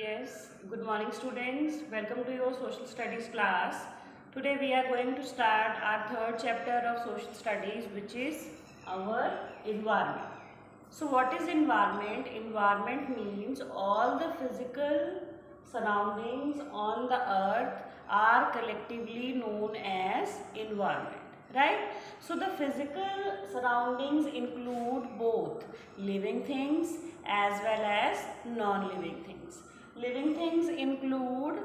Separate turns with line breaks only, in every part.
Yes, good morning students. Welcome to your social studies class. Today we are going to start our third chapter of social studies, which is our environment. So what is environment? Environment means all the physical surroundings on the earth are collectively known as environment, right? So the physical surroundings include both living things as well as non-living things. Living things include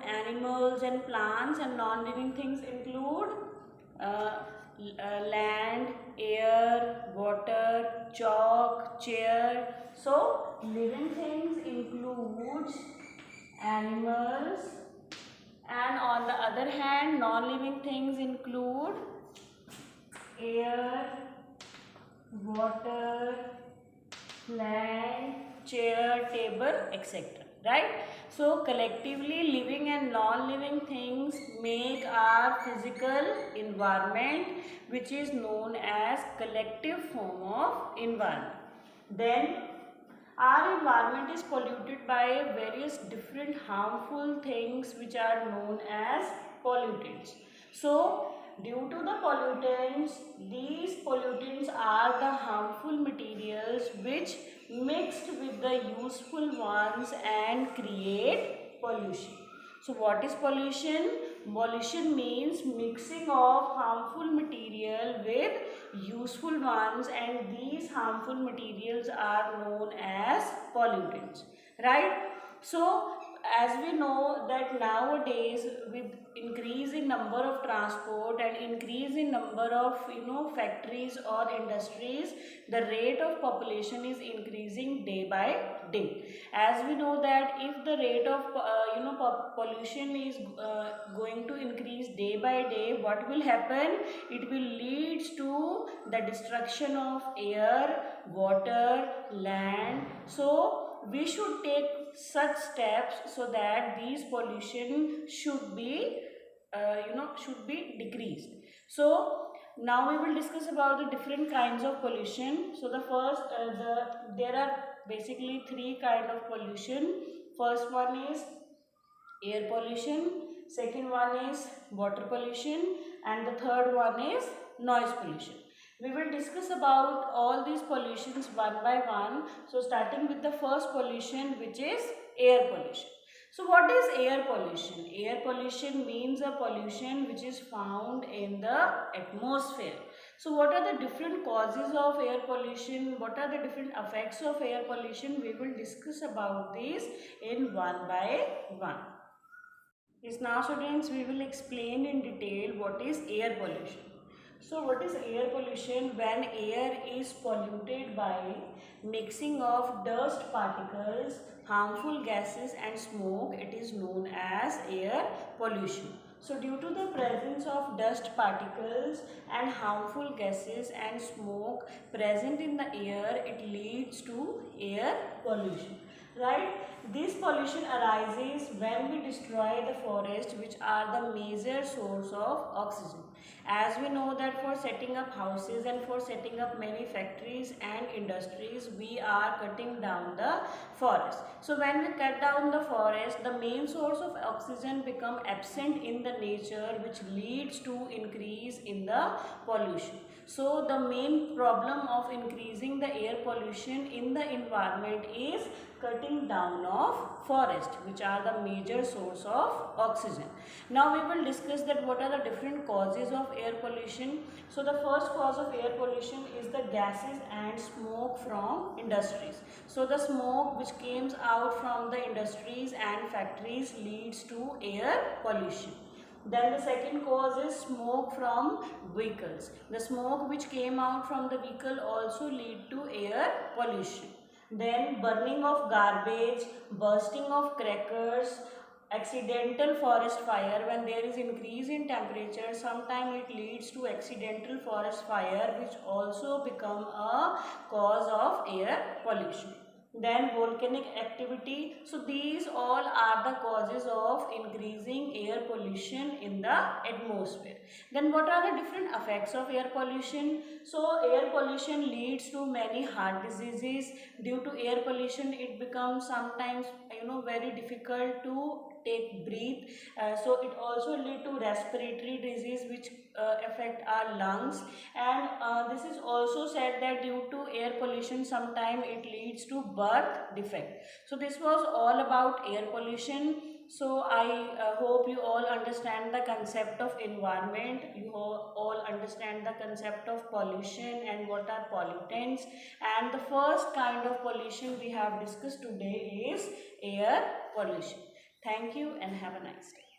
animals and plants, and non-living things include land, air, water, chalk, chair. So living things includes animals, and on the other hand non-living things include air, water, land, chair, table, etc. Right? So collectively living and non-living things make our physical environment, which is known as collective form of environment. Then our environment is polluted by various different harmful things which are known as pollutants. So due to the pollutants, these pollutants are the harmful materials which mixed with the useful ones and create pollution. So what is pollution? Pollution means mixing of harmful material with useful ones, and these harmful materials are known as pollutants, right? So as we know that nowadays, with increase in number of transport and increase in number of factories or industries, the rate of population is increasing day by day. As we know that if the rate of pollution is going to increase day by day, what will happen? It will lead to the destruction of air, water, land. So we should take such steps so that these pollution should be decreased. So now we will discuss about the different kinds of pollution. So the first there are basically three kind of pollution. First one is air pollution, second one is water pollution, and the third one is noise pollution. We will discuss about all these pollutions one by one. So starting with the first pollution, which is air pollution. So what is air pollution? Air pollution means a pollution which is found in the atmosphere. So what are the different causes of air pollution? What are the different effects of air pollution? We will discuss about these in one by one. Yes, now students, we will explain in detail what is air pollution. So what is air pollution? When air is polluted by mixing of dust particles, harmful gases and smoke, it is known as air pollution. So due to the presence of dust particles and harmful gases and smoke present in the air, it leads to air pollution. Right? This pollution arises when we destroy the forest, which are the major source of oxygen. As we know that for setting up houses and for setting up many factories and industries, we are cutting down the forest. So when we cut down the forest, the main source of oxygen become absent in the nature, which leads to increase in the pollution. So the main problem of increasing the air pollution in the environment is cutting down of forest, which are the major source of oxygen. Now we will discuss that what are the different causes of air pollution. So the first cause of air pollution is the gases and smoke from industries. So the smoke which comes out from the industries and factories leads to air pollution. Then the second cause is smoke from vehicles. The smoke which came out from the vehicle also lead to air pollution. Then burning of garbage, bursting of crackers, accidental forest fire. When there is increase in temperature, sometimes it leads to accidental forest fire, which also become a cause of air pollution. then volcanic activity. So these all are the causes of increasing air pollution in the atmosphere. Then what are the different effects of air pollution? So air pollution leads to many heart diseases. Due to air pollution, it becomes sometimes very difficult to take breathe. So it also lead to respiratory disease which affect our lungs. And this is also said that due to air pollution sometime it leads to birth defect. So this was all about air pollution. So I hope you all understand the concept of environment, you all understand the concept of pollution and what are pollutants. And the first kind of pollution we have discussed today is air pollution. Thank you and have a nice day.